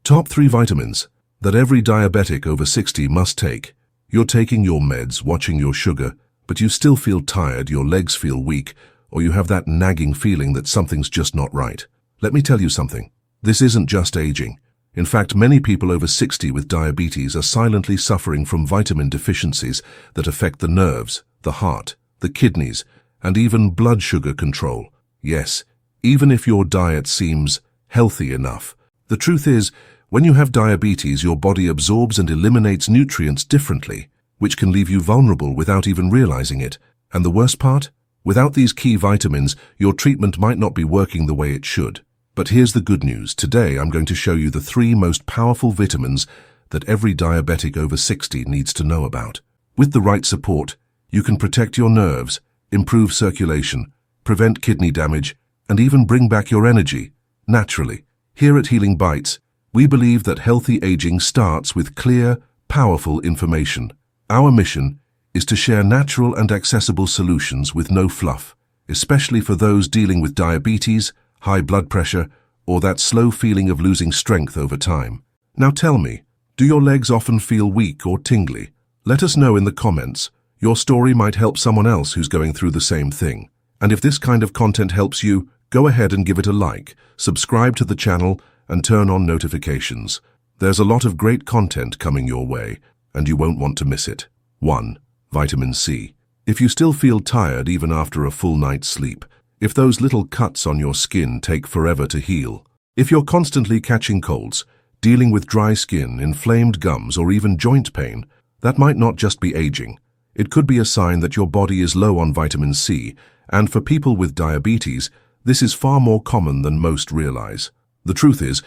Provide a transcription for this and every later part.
Top 3 vitamins that every diabetic over 60 must take. You're taking your meds, watching your sugar, but you still feel tired, your legs feel weak, or you have that nagging feeling that something's just not right. Let me tell you something. This isn't just aging. In fact, many people over 60 with diabetes are silently suffering from vitamin deficiencies that affect the nerves, the heart, the kidneys, and even blood sugar control. Yes, even if your diet seems healthy enough. The truth is, when you have diabetes, your body absorbs and eliminates nutrients differently, which can leave you vulnerable without even realizing it. And the worst part? Without these key vitamins, your treatment might not be working the way it should. But here's the good news. Today, I'm going to show you the 3 most powerful vitamins that every diabetic over 60 needs to know about. With the right support, you can protect your nerves, improve circulation, prevent kidney damage, and even bring back your energy naturally. Here at Healing Bites, we believe that healthy aging starts with clear, powerful information. Our mission is to share natural and accessible solutions with no fluff, especially for those dealing with diabetes, high blood pressure, or that slow feeling of losing strength over time. Now tell me, do your legs often feel weak or tingly? Let us know in the comments. Your story might help someone else who's going through the same thing. And if this kind of content helps you, go ahead and give it a like, subscribe to the channel, and turn on notifications. There's a lot of great content coming your way, and you won't want to miss it. 1. Vitamin C. If you still feel tired even after a full night's sleep, if those little cuts on your skin take forever to heal, if you're constantly catching colds, dealing with dry skin, inflamed gums, or even joint pain, that might not just be aging. It could be a sign that your body is low on vitamin C, and for people with diabetes, this is far more common than most realize. The truth is,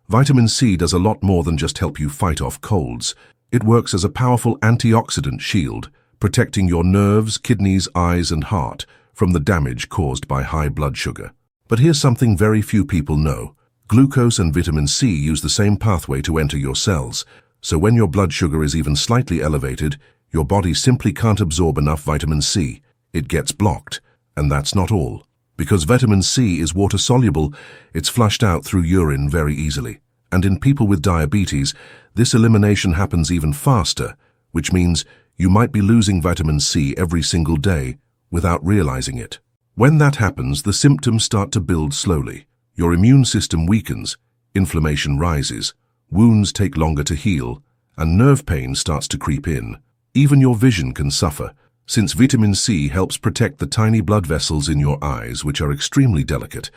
vitamin C does a lot more than just help you fight off colds. It works as a powerful antioxidant shield, protecting your nerves, kidneys, eyes, and heart from the damage caused by high blood sugar. But here's something very few people know. Glucose and vitamin C use the same pathway to enter your cells, so when your blood sugar is even slightly elevated, your body simply can't absorb enough vitamin C. It gets blocked, and that's not all. Because vitamin C is water-soluble, it's flushed out through urine very easily. And in people with diabetes, this elimination happens even faster, which means you might be losing vitamin C every single day without realizing it. When that happens, the symptoms start to build slowly. Your immune system weakens, inflammation rises, wounds take longer to heal, and nerve pain starts to creep in. Even your vision can suffer, since vitamin C helps protect the tiny blood vessels in your eyes, which are extremely delicate.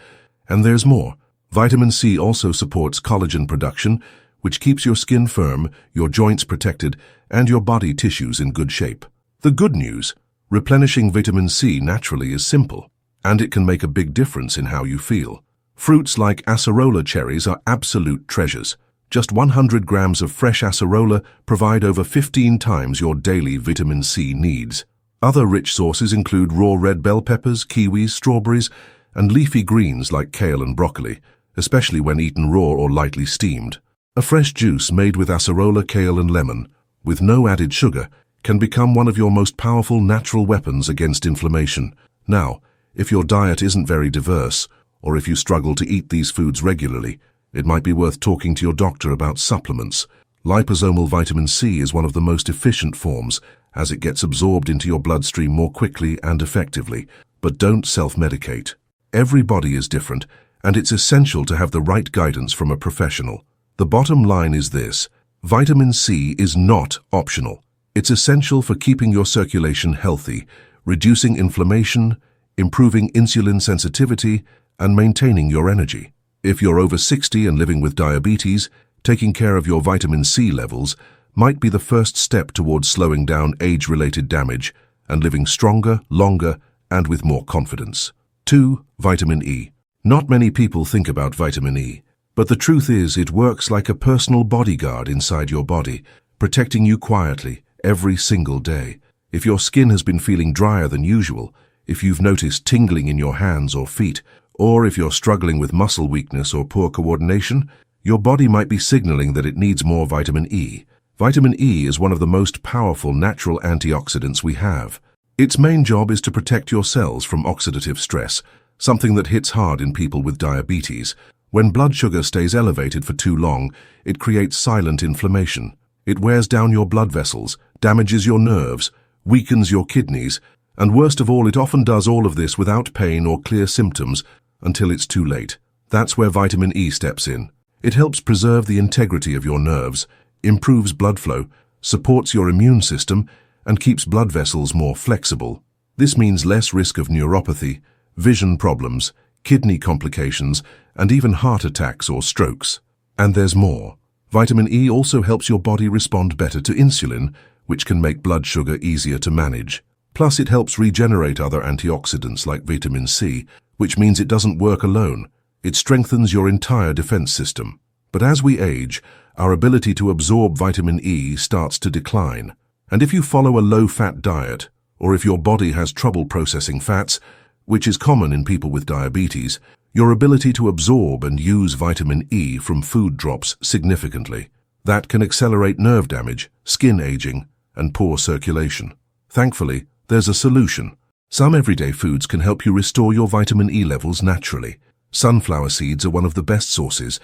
And there's more. Vitamin C also supports collagen production, which keeps your skin firm, your joints protected, and your body tissues in good shape. The good news, replenishing vitamin C naturally is simple, and it can make a big difference in how you feel. Fruits like acerola cherries are absolute treasures. Just 100 grams of fresh acerola provide over 15 times your daily vitamin C needs. Other rich sources include raw red bell peppers, kiwis, strawberries, and leafy greens like kale and broccoli, especially when eaten raw or lightly steamed. A fresh juice made with acerola, kale, and lemon, with no added sugar, can become one of your most powerful natural weapons against inflammation. Now, if your diet isn't very diverse, or if you struggle to eat these foods regularly, it might be worth talking to your doctor about supplements. Liposomal vitamin C is one of the most efficient forms, as it gets absorbed into your bloodstream more quickly and effectively. But don't self-medicate. Every body is different, and it's essential to have the right guidance from a professional. The bottom line is this: vitamin C is not optional. It's essential for keeping your circulation healthy, reducing inflammation, improving insulin sensitivity, and maintaining your energy. If you're over 60 and living with diabetes, taking care of your vitamin C levels might be the first step towards slowing down age-related damage and living stronger, longer, and with more confidence. 2. Vitamin E. Not many people think about vitamin E, but the truth is it works like a personal bodyguard inside your body, protecting you quietly every single day. If your skin has been feeling drier than usual, if you've noticed tingling in your hands or feet, or if you're struggling with muscle weakness or poor coordination, your body might be signaling that it needs more vitamin E. Vitamin E is one of the most powerful natural antioxidants we have. Its main job is to protect your cells from oxidative stress, something that hits hard in people with diabetes. When blood sugar stays elevated for too long, it creates silent inflammation. It wears down your blood vessels, damages your nerves, weakens your kidneys, and worst of all, it often does all of this without pain or clear symptoms until it's too late. That's where vitamin E steps in. It helps preserve the integrity of your nerves, improves blood flow, supports your immune system, and keeps blood vessels more flexible. This means less risk of neuropathy, vision problems, kidney complications, and even heart attacks or strokes. And there's more. Vitamin E also helps your body respond better to insulin, which can make blood sugar easier to manage. Plus, it helps regenerate other antioxidants like vitamin C, which means it doesn't work alone. It strengthens your entire defense system. But as we age, our ability to absorb vitamin E starts to decline. And if you follow a low-fat diet, or if your body has trouble processing fats, which is common in people with diabetes, your ability to absorb and use vitamin E from food drops significantly. That can accelerate nerve damage, skin aging, and poor circulation. Thankfully, there's a solution. Some everyday foods can help you restore your vitamin E levels naturally. Sunflower seeds are one of the best sources.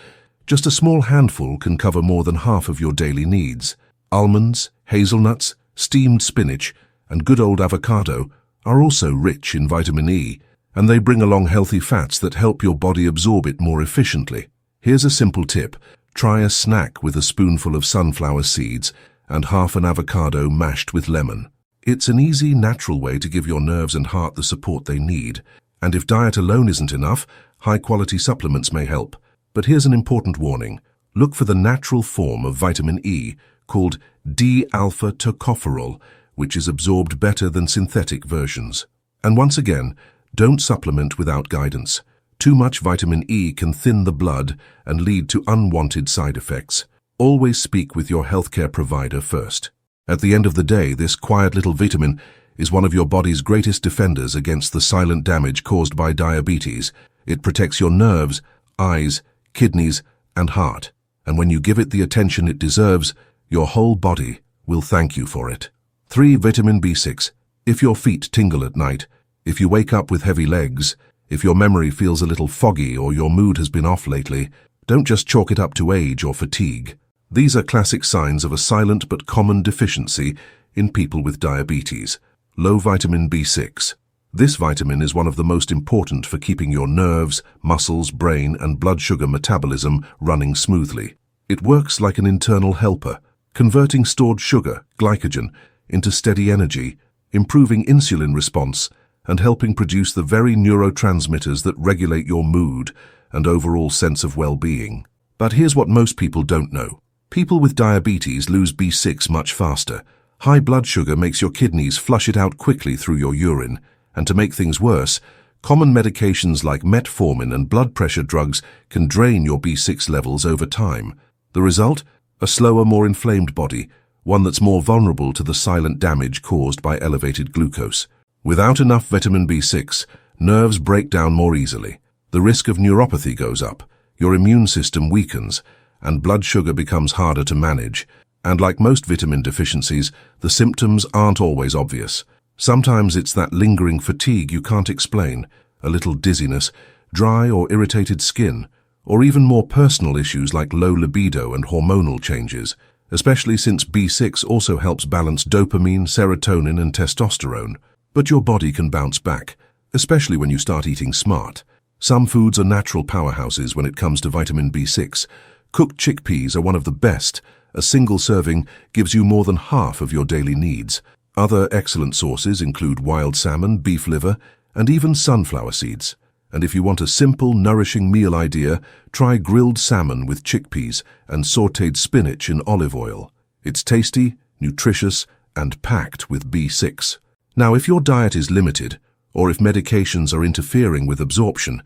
Just a small handful can cover more than half of your daily needs. Almonds, hazelnuts, steamed spinach, and good old avocado are also rich in vitamin E, and they bring along healthy fats that help your body absorb it more efficiently. Here's a simple tip. Try a snack with a spoonful of sunflower seeds and half an avocado mashed with lemon. It's an easy, natural way to give your nerves and heart the support they need. And if diet alone isn't enough, high-quality supplements may help. But here's an important warning. Look for the natural form of vitamin E, called D-alpha-tocopherol, which is absorbed better than synthetic versions. And once again, don't supplement without guidance. Too much vitamin E can thin the blood and lead to unwanted side effects. Always speak with your healthcare provider first. At the end of the day, this quiet little vitamin is one of your body's greatest defenders against the silent damage caused by diabetes. It protects your nerves, eyes, kidneys, and heart. And when you give it the attention it deserves, your whole body will thank you for it. 3. Vitamin B6. If your feet tingle at night, if you wake up with heavy legs, if your memory feels a little foggy or your mood has been off lately, don't just chalk it up to age or fatigue. These are classic signs of a silent but common deficiency in people with diabetes. Low vitamin B6. This vitamin is one of the most important for keeping your nerves, muscles, brain, and blood sugar metabolism running smoothly. It works like an internal helper, converting stored sugar, glycogen, into steady energy, improving insulin response, and helping produce the very neurotransmitters that regulate your mood and overall sense of well-being. But here's what most people don't know. People with diabetes lose B6 much faster. High blood sugar makes your kidneys flush it out quickly through your urine, and to make things worse, common medications like metformin and blood pressure drugs can drain your B6 levels over time. The result? A slower, more inflamed body, one that's more vulnerable to the silent damage caused by elevated glucose. Without enough vitamin B6, nerves break down more easily. The risk of neuropathy goes up, your immune system weakens, and blood sugar becomes harder to manage. And like most vitamin deficiencies, the symptoms aren't always obvious. Sometimes it's that lingering fatigue you can't explain, a little dizziness, dry or irritated skin, or even more personal issues like low libido and hormonal changes, especially since B6 also helps balance dopamine, serotonin, and testosterone. But your body can bounce back, especially when you start eating smart. Some foods are natural powerhouses when it comes to vitamin B6. Cooked chickpeas are one of the best. A single serving gives you more than half of your daily needs. Other excellent sources include wild salmon, beef liver, and even sunflower seeds. And if you want a simple, nourishing meal idea, try grilled salmon with chickpeas and sautéed spinach in olive oil. It's tasty, nutritious, and packed with B6. Now, if your diet is limited, or if medications are interfering with absorption,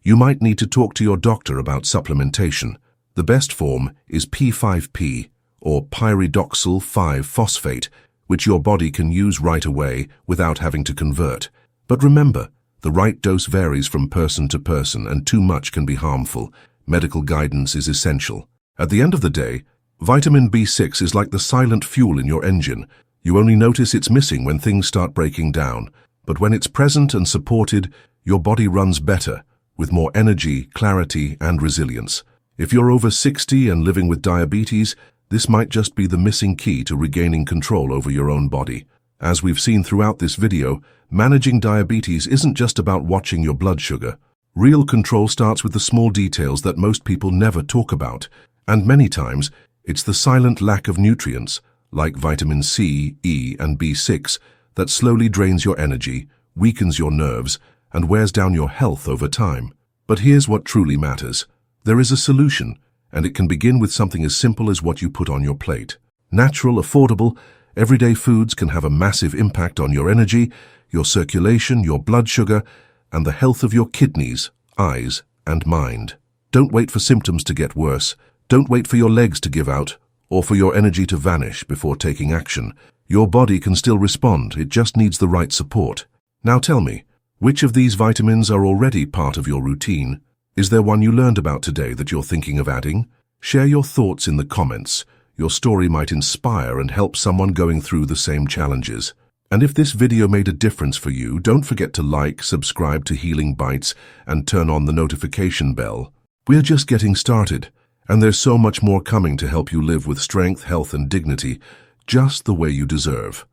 you might need to talk to your doctor about supplementation. The best form is P5P, or pyridoxal 5-phosphate, which your body can use right away without having to convert. But remember, the right dose varies from person to person, and too much can be harmful. Medical guidance is essential. At the end of the day, vitamin B6 is like the silent fuel in your engine. You only notice it's missing when things start breaking down. But when it's present and supported, your body runs better, with more energy, clarity, and resilience. If you're over 60 and living with diabetes, this might just be the missing key to regaining control over your own body. As we've seen throughout this video, managing diabetes isn't just about watching your blood sugar. Real control starts with the small details that most people never talk about, and many times, it's the silent lack of nutrients, like vitamin C, E, and B6, that slowly drains your energy, weakens your nerves, and wears down your health over time. But here's what truly matters. There is a solution, and it can begin with something as simple as what you put on your plate. Natural, affordable, everyday foods can have a massive impact on your energy, your circulation, your blood sugar, and the health of your kidneys, eyes, and mind. Don't wait for symptoms to get worse. Don't wait for your legs to give out, or for your energy to vanish before taking action. Your body can still respond, it just needs the right support. Now tell me, which of these vitamins are already part of your routine? Is there one you learned about today that you're thinking of adding? Share your thoughts in the comments. Your story might inspire and help someone going through the same challenges. And if this video made a difference for you, don't forget to like, subscribe to Healing Bites, and turn on the notification bell. We're just getting started, and there's so much more coming to help you live with strength, health, and dignity, just the way you deserve.